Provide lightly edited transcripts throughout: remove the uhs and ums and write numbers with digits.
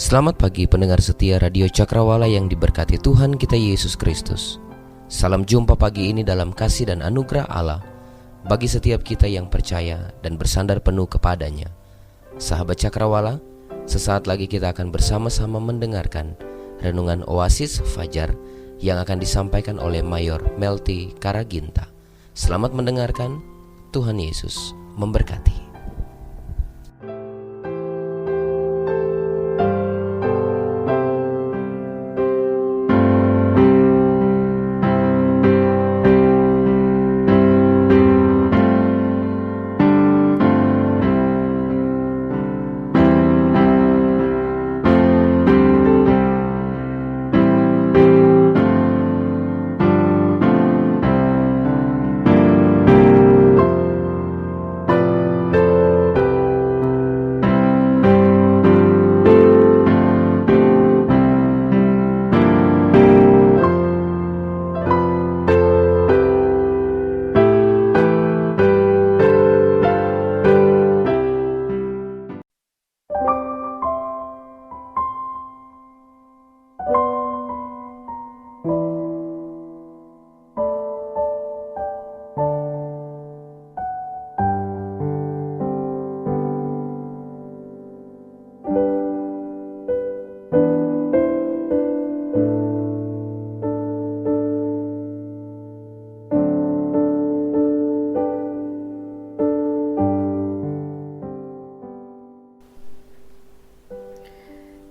Selamat pagi pendengar setia Radio Cakrawala yang diberkati Tuhan kita Yesus Kristus. Salam jumpa pagi ini dalam kasih dan anugerah Allah bagi setiap kita yang percaya dan bersandar penuh kepadanya. Sahabat Cakrawala, sesaat lagi kita akan bersama-sama mendengarkan renungan Oasis Fajar yang akan disampaikan oleh Mayor Melty Karaginta. Selamat mendengarkan, Tuhan Yesus memberkati.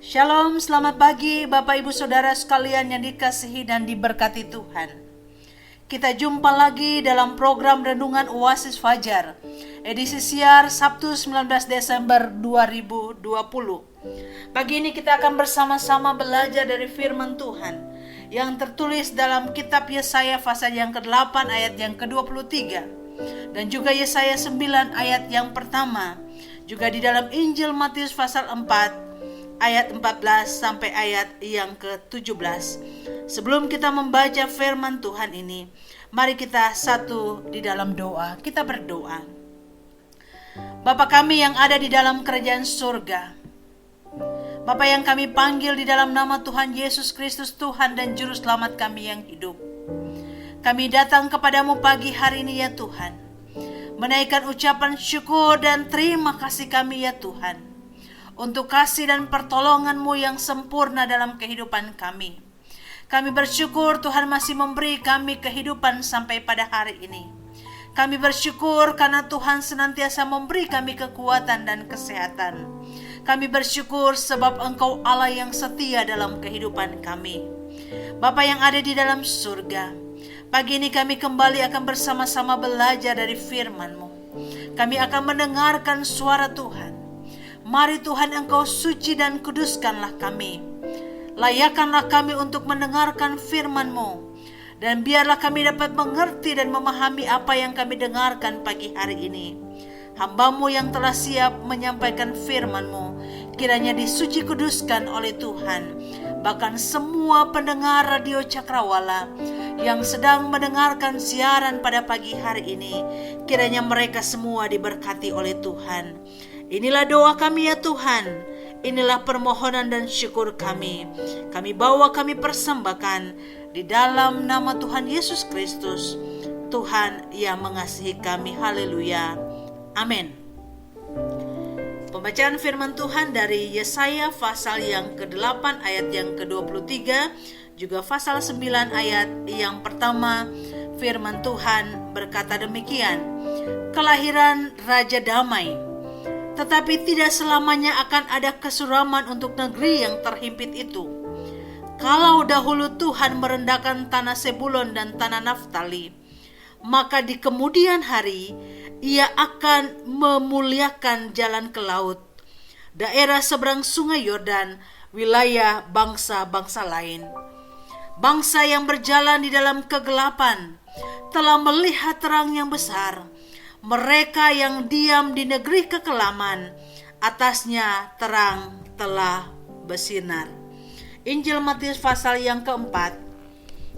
Shalom, selamat pagi Bapak Ibu Saudara sekalian yang dikasihi dan diberkati Tuhan. Kita jumpa lagi dalam program Renungan Oasis Fajar, edisi siar Sabtu 19 Desember 2020. Pagi ini kita akan bersama-sama belajar dari firman Tuhan yang tertulis dalam kitab Yesaya pasal yang ke-8 ayat yang ke-23 dan juga Yesaya 9 ayat yang pertama, juga di dalam Injil Matius pasal 4 ayat 14 sampai ayat yang ke-17. Sebelum kita membaca firman Tuhan ini, mari kita satu di dalam doa. Kita berdoa. Bapa kami yang ada di dalam kerajaan surga, Bapa yang kami panggil di dalam nama Tuhan Yesus Kristus, Tuhan dan Juru Selamat kami yang hidup, kami datang kepadamu pagi hari ini ya Tuhan, menaikkan ucapan syukur dan terima kasih kami ya Tuhan, untuk kasih dan pertolongan-Mu yang sempurna dalam kehidupan kami. Kami bersyukur Tuhan masih memberi kami kehidupan sampai pada hari ini. Kami bersyukur karena Tuhan senantiasa memberi kami kekuatan dan kesehatan. Kami bersyukur sebab Engkau Allah yang setia dalam kehidupan kami. Bapa yang ada di dalam surga, pagi ini kami kembali akan bersama-sama belajar dari firman-Mu. Kami akan mendengarkan suara Tuhan. Mari Tuhan Engkau suci dan kuduskanlah kami. Layakkanlah kami untuk mendengarkan firman-Mu. Dan biarlah kami dapat mengerti dan memahami apa yang kami dengarkan pagi hari ini. Hamba-Mu yang telah siap menyampaikan firman-Mu, kiranya disuci kuduskan oleh Tuhan. Bahkan semua pendengar Radio Cakrawala yang sedang mendengarkan siaran pada pagi hari ini, kiranya mereka semua diberkati oleh Tuhan. Inilah doa kami ya Tuhan, inilah permohonan dan syukur kami. Kami bawa, kami persembahkan di dalam nama Tuhan Yesus Kristus, Tuhan yang mengasihi kami. Haleluya, amin. Pembacaan firman Tuhan dari Yesaya pasal yang ke-8 ayat yang ke-23, juga pasal 9 ayat yang pertama. Firman Tuhan berkata demikian: kelahiran Raja Damai. Tetapi tidak selamanya akan ada kesuraman untuk negeri yang terhimpit itu. Kalau dahulu Tuhan merendahkan tanah Sebulon dan tanah Naftali, maka di kemudian hari Ia akan memuliakan jalan ke laut daerah seberang sungai Yordan, wilayah bangsa-bangsa lain. Bangsa yang berjalan di dalam kegelapan telah melihat terang yang besar. Mereka yang diam di negeri kekelaman, atasnya terang telah bersinar. Injil Matius pasal yang keempat,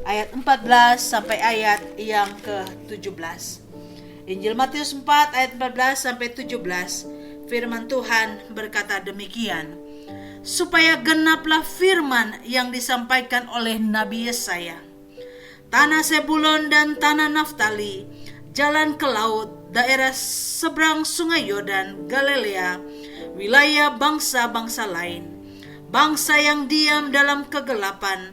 ayat 14 sampai ayat yang ke-17. Injil Matius 4 ayat 14 sampai 17. Firman Tuhan berkata demikian. Supaya genaplah firman yang disampaikan oleh Nabi Yesaya. Tanah Sebulon dan tanah Naftali, jalan ke laut, daerah seberang sungai Yordan, Galilea, wilayah bangsa-bangsa lain. Bangsa yang diam dalam kegelapan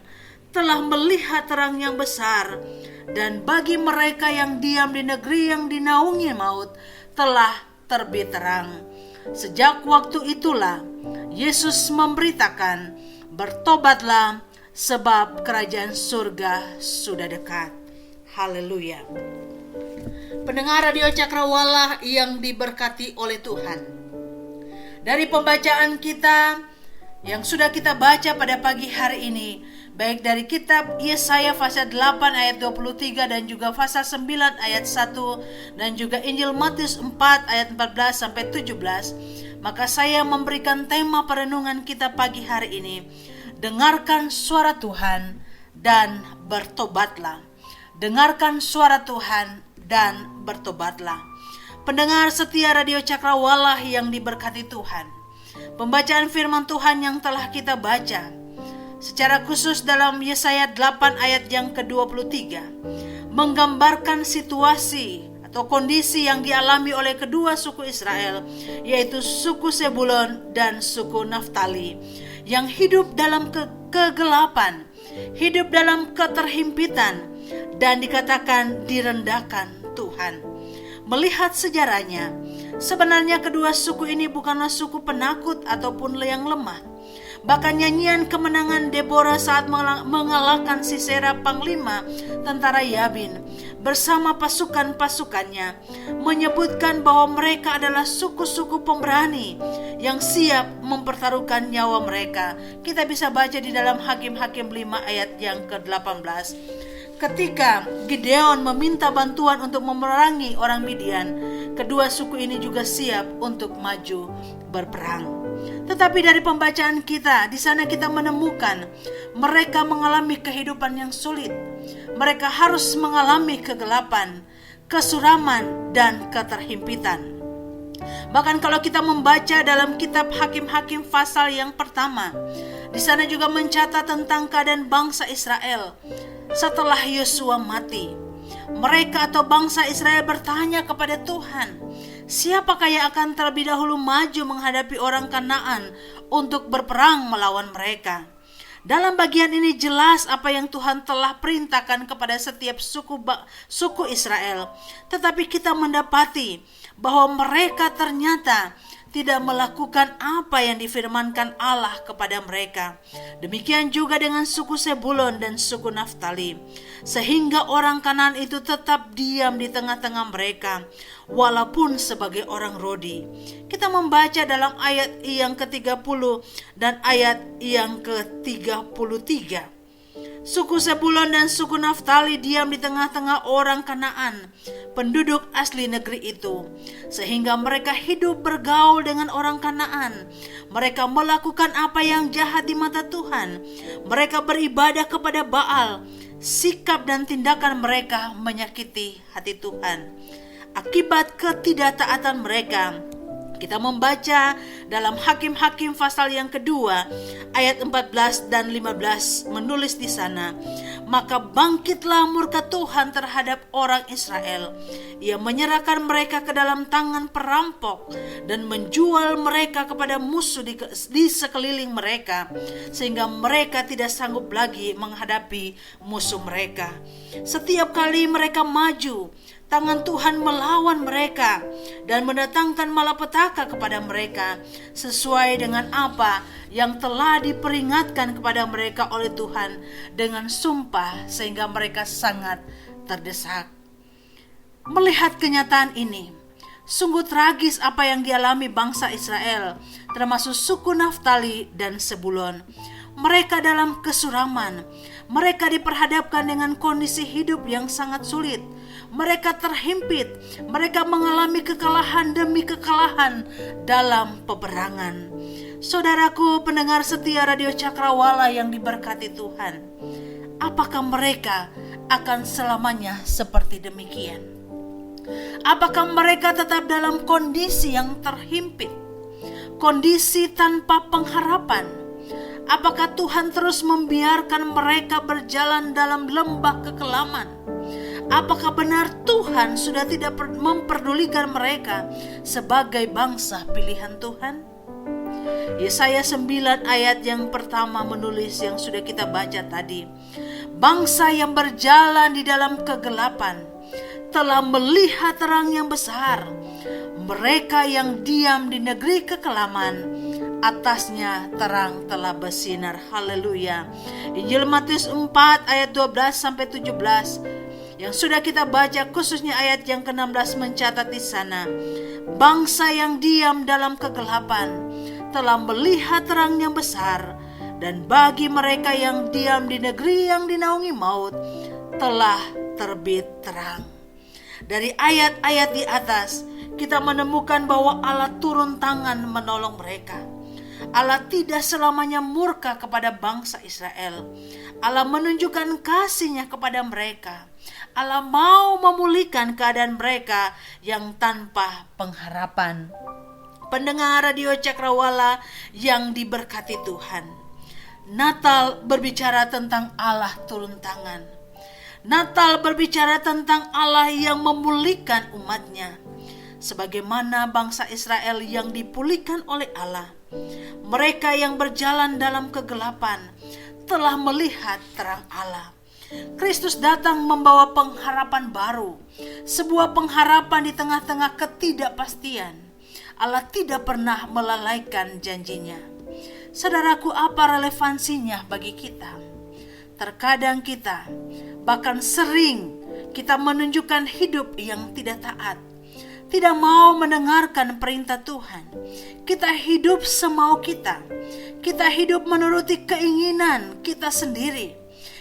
telah melihat terang yang besar, dan bagi mereka yang diam di negeri yang dinaungi maut telah terbit terang. Sejak waktu itulah Yesus memberitakan, bertobatlah sebab kerajaan surga sudah dekat. Haleluya. Pendengar Radio Cakrawala yang diberkati oleh Tuhan, dari pembacaan kita yang sudah kita baca pada pagi hari ini, baik dari kitab Yesaya pasal 8 ayat 23 dan juga pasal 9 ayat 1 dan juga Injil Matius 4 ayat 14 sampai 17, maka saya memberikan tema perenungan kita pagi hari ini, dengarkan suara Tuhan dan bertobatlah. Dengarkan suara Tuhan dan bertobatlah. Pendengar setia Radio Cakrawala yang diberkati Tuhan, pembacaan firman Tuhan yang telah kita baca secara khusus dalam Yesaya 8 ayat yang ke-23 menggambarkan situasi atau kondisi yang dialami oleh kedua suku Israel, yaitu suku Sebulon dan suku Naftali, yang hidup dalam kegelapan, hidup dalam keterhimpitan, dan dikatakan direndahkan Tuhan. Melihat sejarahnya, sebenarnya kedua suku ini bukanlah suku penakut ataupun yang lemah. Bahkan nyanyian kemenangan Deborah saat mengalahkan Sisera, panglima tentara Yabin, bersama pasukan-pasukannya, menyebutkan bahwa mereka adalah suku-suku pemberani yang siap mempertaruhkan nyawa mereka. Kita bisa baca di dalam Hakim-Hakim 5 ayat yang ke-18. Ketika Gideon meminta bantuan untuk memerangi orang Midian, kedua suku ini juga siap untuk maju berperang. Tetapi dari pembacaan kita, di sana kita menemukan mereka mengalami kehidupan yang sulit. Mereka harus mengalami kegelapan, kesuraman, dan keterhimpitan. Bahkan kalau kita membaca dalam kitab Hakim-Hakim pasal yang pertama, di sana juga mencatat tentang keadaan bangsa Israel setelah Yosua mati. Mereka atau bangsa Israel bertanya kepada Tuhan, siapakah yang akan terlebih dahulu maju menghadapi orang Kanaan untuk berperang melawan mereka? Dalam bagian ini jelas apa yang Tuhan telah perintahkan kepada setiap suku Israel. Tetapi kita mendapati bahwa mereka ternyata tidak melakukan apa yang difirmankan Allah kepada mereka. Demikian juga dengan suku Sebulon dan suku Naftali. Sehingga orang Kanaan itu tetap diam di tengah-tengah mereka, walaupun sebagai orang Rodi. Kita membaca dalam ayat yang ke-30 dan ayat yang ke-33. Suku Sebulon dan suku Naftali diam di tengah-tengah orang Kanaan, penduduk asli negeri itu, sehingga mereka hidup bergaul dengan orang Kanaan. Mereka melakukan apa yang jahat di mata Tuhan. Mereka beribadah kepada Baal. Sikap dan tindakan mereka menyakiti hati Tuhan. Akibat ketidaktaatan mereka, kita membaca dalam Hakim-Hakim pasal yang kedua ayat 14 dan 15 menulis di sana, maka bangkitlah murka Tuhan terhadap orang Israel. Ia menyerahkan mereka ke dalam tangan perampok dan menjual mereka kepada musuh di sekeliling mereka, sehingga mereka tidak sanggup lagi menghadapi musuh mereka. Setiap kali mereka maju, tangan Tuhan melawan mereka dan mendatangkan malapetaka kepada mereka, sesuai dengan apa yang telah diperingatkan kepada mereka oleh Tuhan dengan sumpah, sehingga mereka sangat terdesak. Melihat kenyataan ini, Sungguh tragis apa yang dialami bangsa Israel, termasuk suku Naftali dan Sebulon. Mereka dalam kesuraman. Mereka diperhadapkan dengan kondisi hidup yang sangat sulit. Mereka terhimpit. Mereka mengalami kekalahan demi kekalahan dalam peperangan. Saudaraku pendengar setia Radio Cakrawala yang diberkati Tuhan, apakah mereka akan selamanya seperti demikian? Apakah mereka tetap dalam kondisi yang terhimpit, kondisi tanpa pengharapan? Apakah Tuhan terus membiarkan mereka berjalan dalam lembah kekelaman? Apakah benar Tuhan sudah tidak memperdulikan mereka sebagai bangsa pilihan Tuhan? Yesaya 9 ayat yang pertama menulis yang sudah kita baca tadi. Bangsa yang berjalan di dalam kegelapan telah melihat terang yang besar. Mereka yang diam di negeri kekelaman, atasnya terang telah bersinar. Haleluya. Injil Matius 4 ayat 12-17 yang sudah kita baca, khususnya ayat yang ke-16 mencatat di sana. Bangsa yang diam dalam kegelapan telah melihat terang yang besar, dan bagi mereka yang diam di negeri yang dinaungi maut telah terbit terang. Dari ayat-ayat di atas kita menemukan bahwa Allah turun tangan menolong mereka. Allah tidak selamanya murka kepada bangsa Israel. Allah menunjukkan kasih-Nya kepada mereka. Allah mau memulihkan keadaan mereka yang tanpa pengharapan. Pendengar Radio Cakrawala yang diberkati Tuhan, Natal berbicara tentang Allah turun tangan. Natal berbicara tentang Allah yang memulihkan umat-Nya. Sebagaimana bangsa Israel yang dipulihkan oleh Allah, mereka yang berjalan dalam kegelapan telah melihat terang Allah. Kristus datang membawa pengharapan baru, sebuah pengharapan di tengah-tengah ketidakpastian. Allah tidak pernah melalaikan janji-Nya. Saudaraku, apa relevansinya bagi kita? Terkadang kita, bahkan sering kita menunjukkan hidup yang tidak taat, tidak mau mendengarkan perintah Tuhan. Kita hidup semau kita. Kita hidup menuruti keinginan kita sendiri.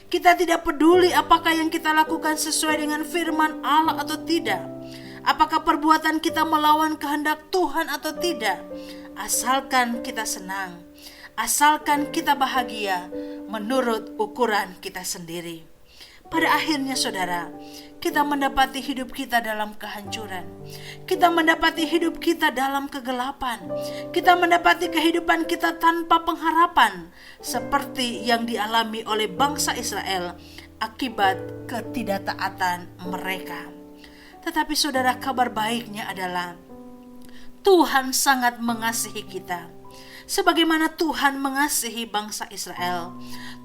Kita tidak peduli apakah yang kita lakukan sesuai dengan firman Allah atau tidak. Apakah perbuatan kita melawan kehendak Tuhan atau tidak. Asalkan kita senang, asalkan kita bahagia menurut ukuran kita sendiri. Pada akhirnya saudara, kita mendapati hidup kita dalam kehancuran. Kita mendapati hidup kita dalam kegelapan. Kita mendapati kehidupan kita tanpa pengharapan, seperti yang dialami oleh bangsa Israel akibat ketidaktaatan mereka. Tetapi saudara, kabar baiknya adalah Tuhan sangat mengasihi kita. Sebagaimana Tuhan mengasihi bangsa Israel,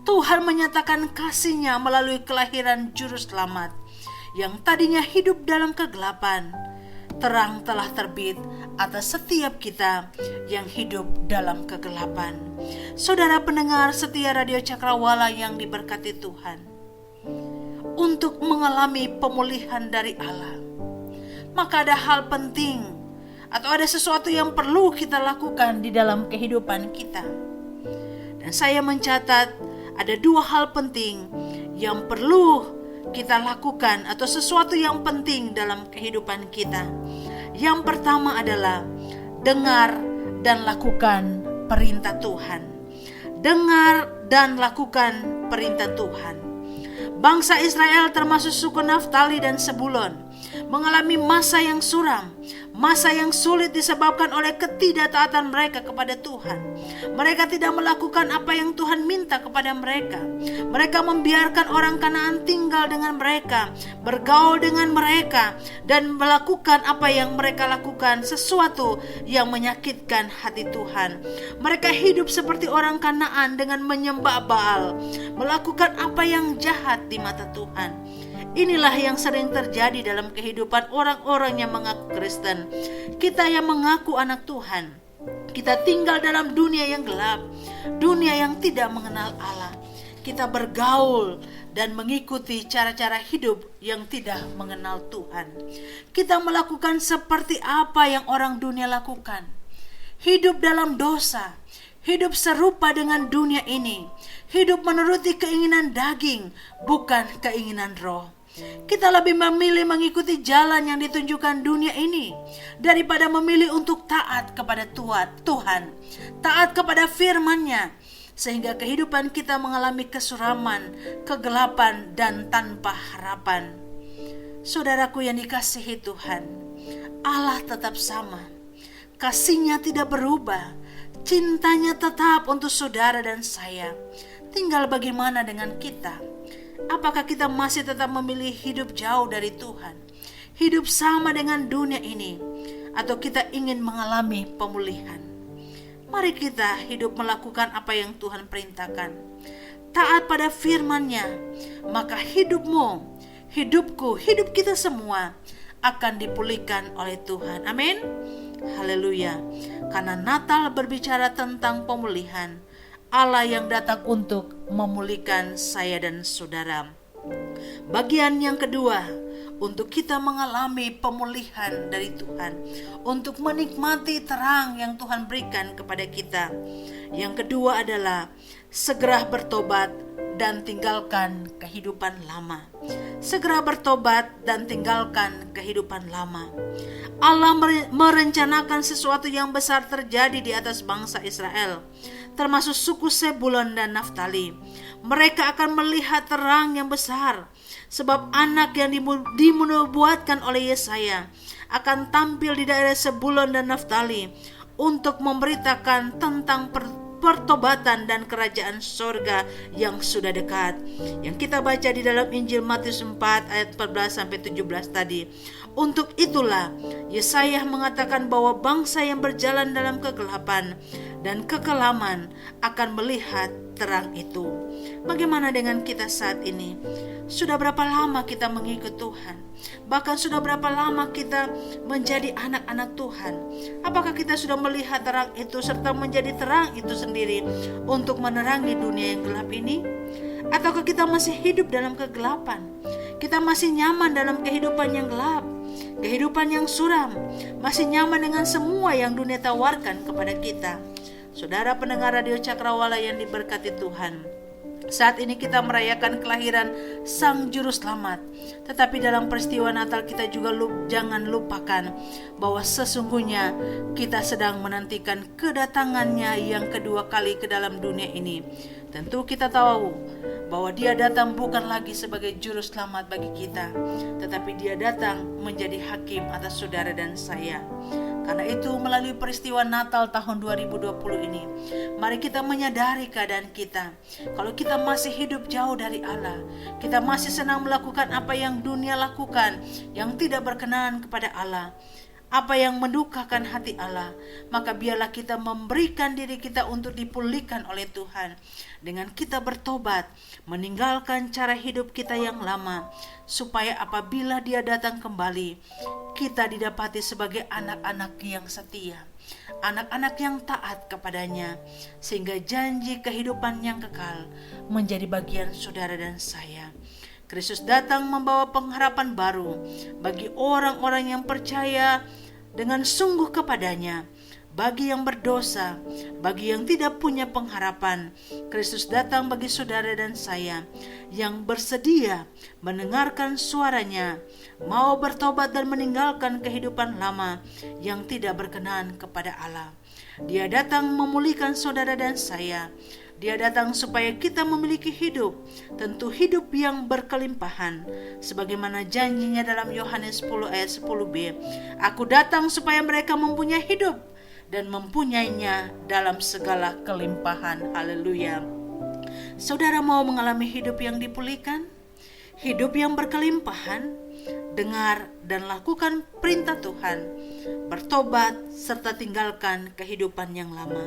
Tuhan menyatakan kasih-Nya melalui kelahiran Juru Selamat yang tadinya hidup dalam kegelapan. Terang telah terbit atas setiap kita yang hidup dalam kegelapan. Saudara pendengar setia Radio Cakrawala yang diberkati Tuhan, untuk mengalami pemulihan dari Allah, maka ada hal penting atau ada sesuatu yang perlu kita lakukan di dalam kehidupan kita. Dan saya mencatat ada 2 hal penting yang perlu kita lakukan, atau sesuatu yang penting dalam kehidupan kita. Yang pertama adalah dengar dan lakukan perintah Tuhan. Dengar dan lakukan perintah Tuhan. Bangsa Israel termasuk suku Naftali dan Sebulon mengalami masa yang suram, masa yang sulit disebabkan oleh ketidaktaatan mereka kepada Tuhan. Mereka tidak melakukan apa yang Tuhan minta kepada mereka. Mereka membiarkan orang Kanaan tinggal dengan mereka, bergaul dengan mereka, dan melakukan apa yang mereka lakukan, sesuatu yang menyakitkan hati Tuhan. Mereka hidup seperti orang Kanaan dengan menyembah Baal, melakukan apa yang jahat di mata Tuhan. Inilah yang sering terjadi dalam kehidupan orang-orang yang mengaku Kristen. Kita yang mengaku anak Tuhan, kita tinggal dalam dunia yang gelap, dunia yang tidak mengenal Allah. kita bergaul dan mengikuti cara-cara hidup yang tidak mengenal Tuhan. Kita melakukan seperti apa yang orang dunia lakukan. Hidup dalam dosa, hidup serupa dengan dunia ini, hidup menuruti keinginan daging, bukan keinginan roh. Kita lebih memilih mengikuti jalan yang ditunjukkan dunia ini daripada memilih untuk taat kepada Tuhan, taat kepada firman-Nya, sehingga kehidupan kita mengalami kesuraman, kegelapan, dan tanpa harapan. Saudaraku yang dikasihi Tuhan, Allah tetap sama. Kasih-Nya tidak berubah, cintanya tetap untuk saudara dan saya. Tinggal bagaimana dengan kita? Apakah kita masih tetap memilih hidup jauh dari Tuhan, hidup sama dengan dunia ini, atau kita ingin mengalami pemulihan? Mari kita hidup melakukan apa yang Tuhan perintahkan, taat pada firman-Nya, maka hidupmu, hidupku, hidup kita semua akan dipulihkan oleh Tuhan. Amin. Haleluya. Karena Natal berbicara tentang pemulihan, Allah yang datang untuk memulihkan saya dan saudara. Bagian yang kedua, untuk kita mengalami pemulihan dari Tuhan, untuk menikmati terang yang Tuhan berikan kepada kita. Yang kedua adalah segera bertobat dan tinggalkan kehidupan lama. Segera bertobat dan tinggalkan kehidupan lama. Allah merencanakan sesuatu yang besar terjadi di atas bangsa Israel, termasuk suku Zebulon dan Naftali. Mereka akan melihat terang yang besar, sebab anak yang dinubuatkan oleh Yesaya akan tampil di daerah Zebulon dan Naftali untuk memberitakan tentang pertobatan dan kerajaan sorga yang sudah dekat, yang kita baca di dalam Injil Matius 4 ayat 14-17 tadi. Untuk itulah Yesaya mengatakan bahwa bangsa yang berjalan dalam kegelapan dan kekelaman akan melihat terang itu. Bagaimana dengan kita saat ini? Sudah berapa lama kita mengikut Tuhan? Bahkan sudah berapa lama kita menjadi anak-anak Tuhan? Apakah kita sudah melihat terang itu serta menjadi terang itu sendiri untuk menerangi dunia yang gelap ini? Ataukah kita masih hidup dalam kegelapan? Kita masih nyaman dalam kehidupan yang gelap, kehidupan yang suram, masih nyaman dengan semua yang dunia tawarkan kepada kita. Saudara pendengar Radio Cakrawala yang diberkati Tuhan, saat ini kita merayakan kelahiran Sang Juru Selamat. Tetapi dalam peristiwa Natal kita juga jangan lupakan bahwa sesungguhnya kita sedang menantikan kedatangannya yang kedua kali ke dalam dunia ini. Tentu kita tahu bahwa Dia datang bukan lagi sebagai Juru Selamat bagi kita, tetapi Dia datang menjadi hakim atas saudara dan saya. Karena itu melalui peristiwa Natal tahun 2020 ini, mari kita menyadari keadaan kita. Kalau kita masih hidup jauh dari Allah, kita masih senang melakukan apa yang dunia lakukan, yang tidak berkenan kepada Allah, apa yang mendukakan hati Allah, maka biarlah kita memberikan diri kita untuk dipulihkan oleh Tuhan. Dengan kita bertobat, meninggalkan cara hidup kita yang lama, supaya apabila Dia datang kembali, kita didapati sebagai anak-anak yang setia, anak-anak yang taat kepadanya, sehingga janji kehidupan yang kekal menjadi bagian saudara dan saya. Kristus datang membawa pengharapan baru bagi orang-orang yang percaya dengan sungguh kepadanya. Bagi yang berdosa, bagi yang tidak punya pengharapan, Kristus datang bagi saudara dan saya yang bersedia mendengarkan suaranya, mau bertobat dan meninggalkan kehidupan lama yang tidak berkenan kepada Allah. Dia datang memulihkan saudara dan saya. Dia datang supaya kita memiliki hidup, tentu hidup yang berkelimpahan, sebagaimana janjinya dalam Yohanes 10 ayat 10b. Aku datang supaya mereka mempunyai hidup dan mempunyainya dalam segala kelimpahan. Haleluya. Saudara mau mengalami hidup yang dipulihkan? hidup yang berkelimpahan, dengar dan lakukan perintah Tuhan, bertobat serta tinggalkan kehidupan yang lama.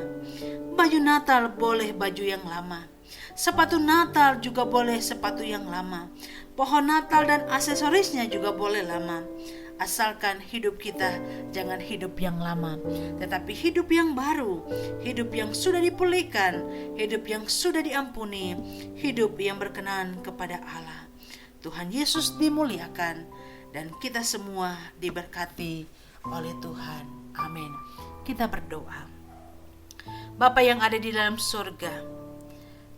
Baju Natal boleh baju yang lama, sepatu Natal juga boleh sepatu yang lama, pohon Natal dan aksesorisnya juga boleh lama. Asalkan hidup kita jangan hidup yang lama, tetapi hidup yang baru, hidup yang sudah dipulihkan, hidup yang sudah diampuni, hidup yang berkenan kepada Allah. Tuhan Yesus dimuliakan dan kita semua diberkati oleh Tuhan. Amin. Kita berdoa. Bapa yang ada di dalam surga,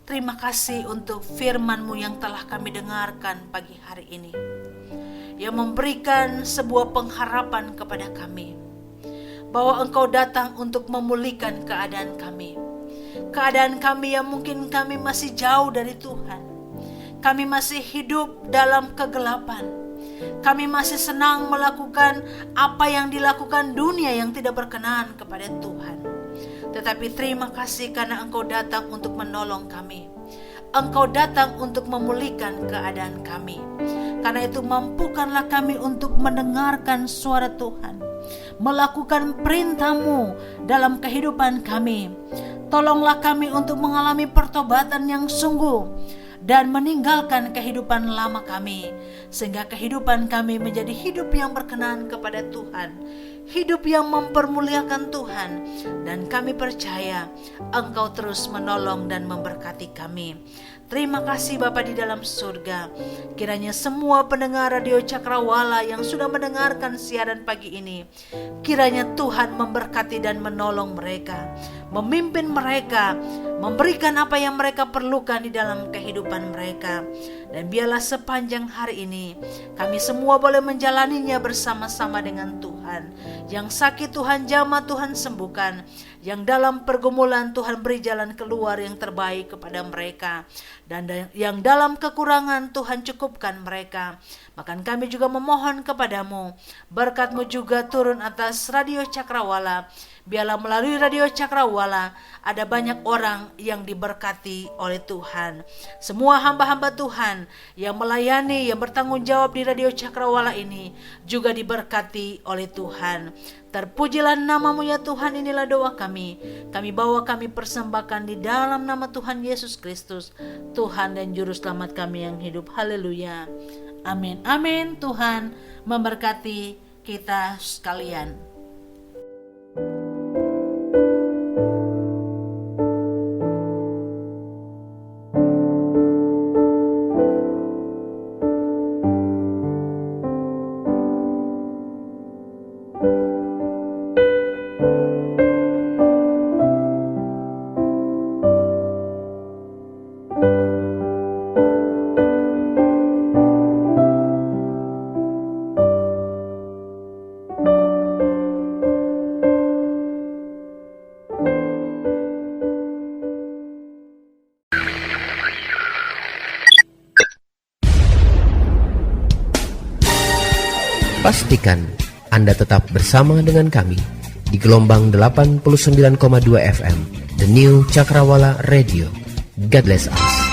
terima kasih untuk firman-Mu yang telah kami dengarkan pagi hari ini, yang memberikan sebuah pengharapan kepada kami bahwa Engkau datang untuk memulihkan keadaan kami. Keadaan kami yang mungkin kami masih jauh dari Tuhan. Kami masih hidup dalam kegelapan. Kami masih senang melakukan apa yang dilakukan dunia yang tidak berkenan kepada Tuhan. Tetapi terima kasih karena Engkau datang untuk menolong kami. Engkau datang untuk memulihkan keadaan kami. Karena itu mampukanlah kami untuk mendengarkan suara Tuhan, melakukan perintah-Mu dalam kehidupan kami. Tolonglah kami untuk mengalami pertobatan yang sungguh dan meninggalkan kehidupan lama kami, sehingga kehidupan kami menjadi hidup yang berkenan kepada Tuhan, hidup yang mempermuliakan Tuhan, dan kami percaya Engkau terus menolong dan memberkati kami. Terima kasih Bapa di dalam surga. Kiranya semua pendengar Radio Cakrawala yang sudah mendengarkan siaran pagi ini, kiranya Tuhan memberkati dan menolong mereka, memimpin mereka, memberikan apa yang mereka perlukan di dalam kehidupan mereka. Dan biarlah sepanjang hari ini kami semua boleh menjalaninya bersama-sama dengan Tuhan. Yang sakit Tuhan jamah, Tuhan sembuhkan. Yang dalam pergumulan Tuhan beri jalan keluar yang terbaik kepada mereka. Dan yang dalam kekurangan Tuhan cukupkan mereka. Bahkan kami juga memohon kepadamu, berkat-Mu juga turun atas Radio Cakrawala. Biarlah melalui Radio Cakrawala ada banyak orang yang diberkati oleh Tuhan. Semua hamba-hamba Tuhan yang melayani, yang bertanggung jawab di Radio Cakrawala ini juga diberkati oleh Tuhan. Terpujilah nama-Mu ya Tuhan, inilah doa kami. Kami bawa, kami persembahkan di dalam nama Tuhan Yesus Kristus, Tuhan dan Juru Selamat kami yang hidup. Haleluya. Amin. Amin. Tuhan memberkati kita sekalian. Pastikan Anda tetap bersama dengan kami di gelombang 89,2 FM, The New Cakrawala Radio. God bless us.